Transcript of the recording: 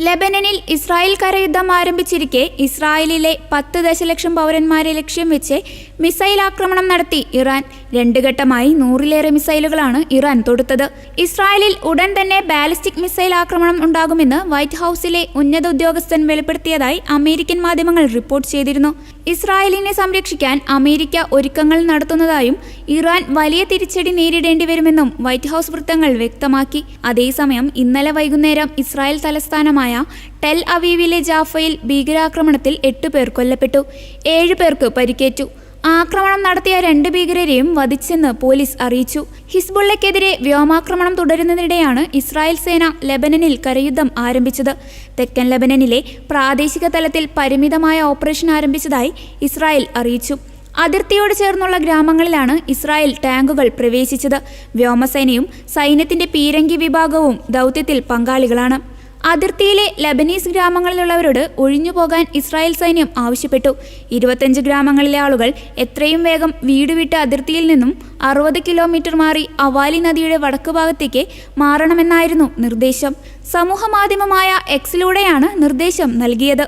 ലെബനനിൽ Israel കരയുദ്ധം ആരംഭിച്ചിരിക്കെ ഇസ്രായേലിലെ 10 ദശലക്ഷം പൗരന്മാരെ ലക്ഷ്യം വെച്ച് മിസൈൽ ആക്രമണം നടത്തി ഇറാൻ. 2 ഘട്ടമായി 100-ലേറെ മിസൈലുകളാണ് ഇറാൻ തൊടുത്തത്. ഇസ്രായേലിൽ ഉടൻ തന്നെ ബാലിസ്റ്റിക് മിസൈൽ ആക്രമണം ഉണ്ടാകുമെന്ന് വൈറ്റ് ഹൌസിലെ ഉന്നത ഉദ്യോഗസ്ഥൻ വെളിപ്പെടുത്തിയതായി അമേരിക്കൻ മാധ്യമങ്ങൾ റിപ്പോർട്ട് ചെയ്തിരുന്നു. ഇസ്രായേലിനെ സംരക്ഷിക്കാൻ അമേരിക്ക ഒരുക്കങ്ങൾ നടത്തുന്നതായും ഇറാൻ വലിയ തിരിച്ചടി നേരിടേണ്ടി വരുമെന്നും വൈറ്റ് ഹൌസ് വൃത്തങ്ങൾ വ്യക്തമാക്കി. അതേസമയം ഇന്നലെ വൈകുന്നേരം ഇസ്രായേൽ തലസ്ഥാനമായ ടെൽ അവീവിലെ ജാഫയിൽ ഭീകരാക്രമണത്തിൽ 8 പേർ കൊല്ലപ്പെട്ടു, 7 പേർക്ക് പരിക്കേറ്റു. ആക്രമണം നടത്തിയ 2 ഭീകരരെയും വധിച്ചെന്ന് പോലീസ് അറിയിച്ചു. ഹിസ്ബുള്ളയ്ക്കെതിരെ വ്യോമാക്രമണം തുടരുന്നതിനിടെയാണ് ഇസ്രായേൽ സേന ലെബനനിൽ കരയുദ്ധം ആരംഭിച്ചത്. തെക്കൻ ലെബനനിലെ പ്രാദേശിക തലത്തിൽ പരിമിതമായ ഓപ്പറേഷൻ ആരംഭിച്ചതായി ഇസ്രായേൽ അറിയിച്ചു. അതിർത്തിയോട് ചേർന്നുള്ള ഗ്രാമങ്ങളിലാണ് ഇസ്രായേൽ ടാങ്കുകൾ പ്രവേശിച്ചത്. വ്യോമസേനയും സൈന്യത്തിന്റെ പീരങ്കി വിഭാഗവും ദൗത്യത്തിൽ പങ്കാളികളാണ്. അതിർത്തിയിലെ ലബനീസ് ഗ്രാമങ്ങളിലുള്ളവരോട് ഒഴിഞ്ഞുപോകാൻ ഇസ്രായേൽ സൈന്യം ആവശ്യപ്പെട്ടു. 25 ഗ്രാമങ്ങളിലെ ആളുകൾ എത്രയും വേഗം വീട് വിട്ട് അതിർത്തിയിൽ നിന്നും 60 കിലോമീറ്റർ മാറി അവാലി നദിയുടെ വടക്ക് ഭാഗത്തേക്ക് മാറണമെന്നായിരുന്നു നിർദ്ദേശം. സമൂഹ മാധ്യമമായ എക്സിലൂടെയാണ് നിർദ്ദേശം നൽകിയത്.